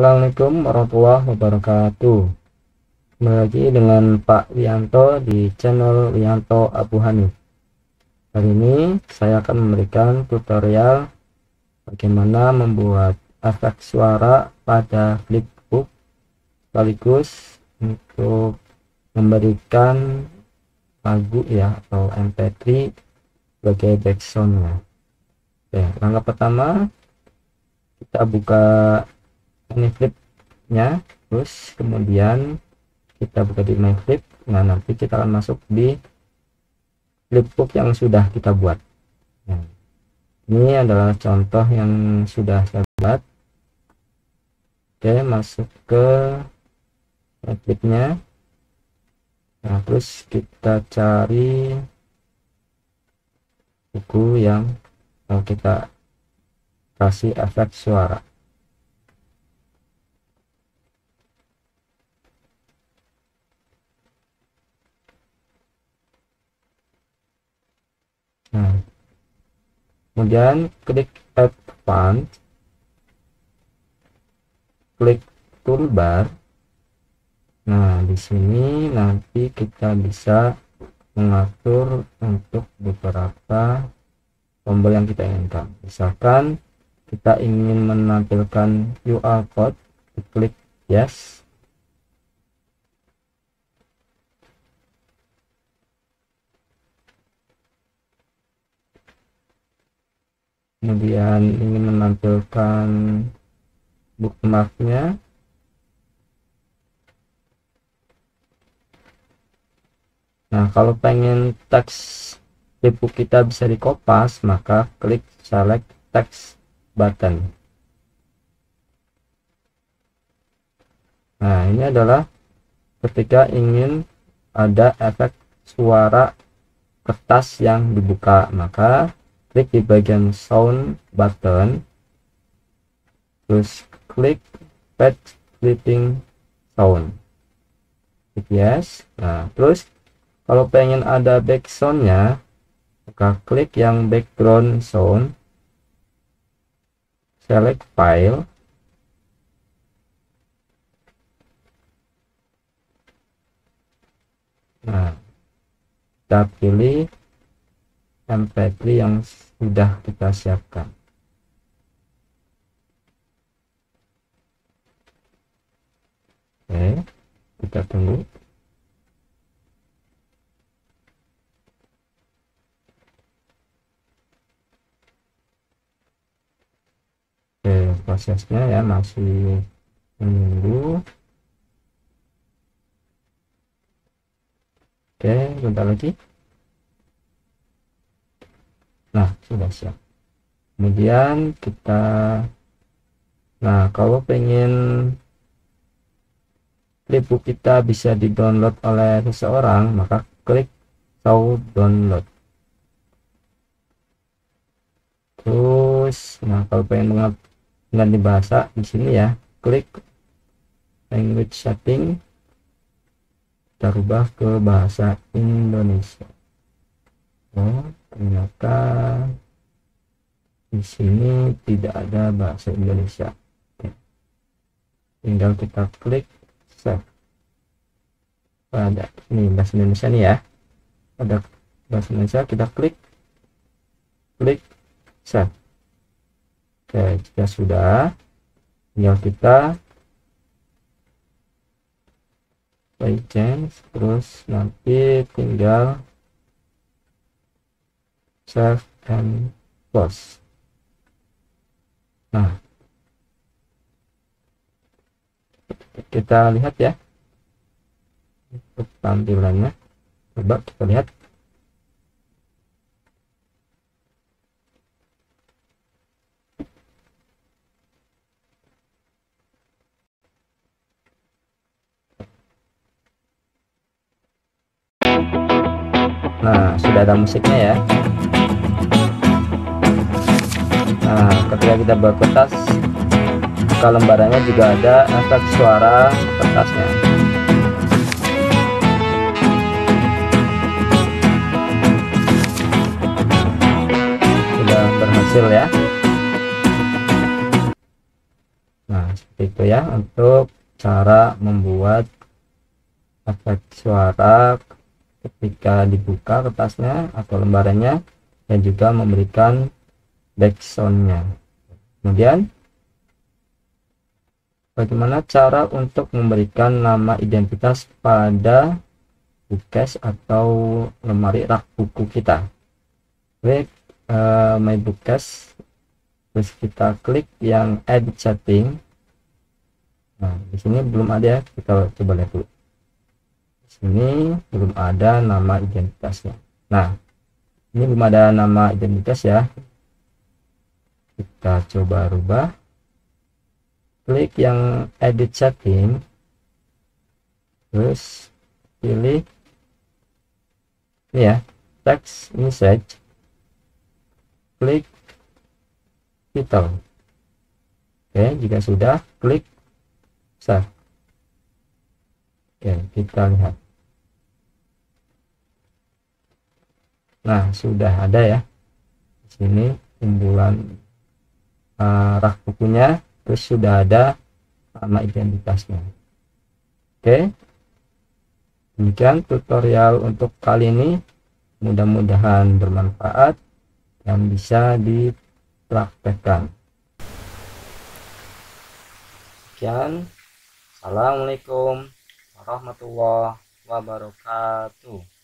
Assalamualaikum warahmatullahi wabarakatuh. Kembali lagi dengan Pak Wianto di channel Wianto Abu Hanif. Kali ini saya akan memberikan tutorial bagaimana membuat efek suara pada flipbook, sekaligus untuk memberikan lagu ya atau MP3 sebagai backsoundnya. Oke, langkah pertama kita buka ini flipnya, terus kemudian kita buka di my flip. Nah, nanti kita akan masuk di flipbook yang sudah kita buat. Nah, ini adalah contoh yang sudah saya buat. Oke, masuk ke my flipnya. Nah, terus kita cari buku yang mau kita kasih efek suara. Nah, kemudian klik Advanced, klik toolbar. Nah, di sini nanti kita bisa mengatur untuk beberapa tombol yang kita inginkan. Misalkan kita ingin menampilkan QR code, klik yes. Kemudian ingin menampilkan bookmarknya, nah kalau pengen teks flipbook kita bisa dikopas, maka klik select text button. Nah, ini adalah ketika ingin ada efek suara kertas yang dibuka, maka klik di bagian sound button, terus klik page flipping sound, klik yes. Nah, terus kalau pengen ada backsoundnya, maka klik yang background sound, select file, nah kita pilih MP3 yang sudah kita siapkan. Oke, kita tunggu. Oke, prosesnya ya masih menunggu. Oke, bentar lagi. Nah, sudah siap. Kemudian kita, nah kalau pengen flipbook kita bisa di download oleh seseorang, maka klik show download. Terus, nah kalau pengen mengganti bahasa di sini ya, klik language setting, kita rubah ke bahasa Indonesia. Oh, ternyata di sini tidak ada bahasa Indonesia. Oke. Tinggal kita klik save. Ada ini bahasa Indonesia nih ya, ada bahasa Indonesia, kita klik save. Oke, jika sudah, tinggal kita play change, terus nanti tinggal save and close. Nah, kita lihat ya untuk tampilannya. Coba kita lihat. Nah, sudah ada musiknya ya. Nah, ketika kita buka kertas, ke lembarannya juga ada efek suara kertasnya. Sudah berhasil ya. Nah, Nah, seperti itu ya untuk cara membuat efek suara ketika dibuka kertasnya atau lembarannya, dan juga memberikan backsoundnya. Kemudian bagaimana cara untuk memberikan nama identitas pada bookcase atau lemari rak buku kita. Klik my bookcase, terus kita klik yang edit setting. Nah, di sini belum ada ya, kita coba lihat dulu. Di sini belum ada nama identitasnya. Nah, ini belum ada nama identitas ya. Kita coba rubah. Klik yang edit setting, terus pilih ini ya, text message, klik title. Oke, jika sudah, klik save. Oke, kita lihat. Nah, sudah ada ya di sini kumpulan rak bukunya, terus sudah ada nama identitasnya. Oke, demikian tutorial untuk kali ini, mudah-mudahan bermanfaat dan bisa dipraktekkan. Sekian, assalamualaikum warahmatullahi wabarakatuh.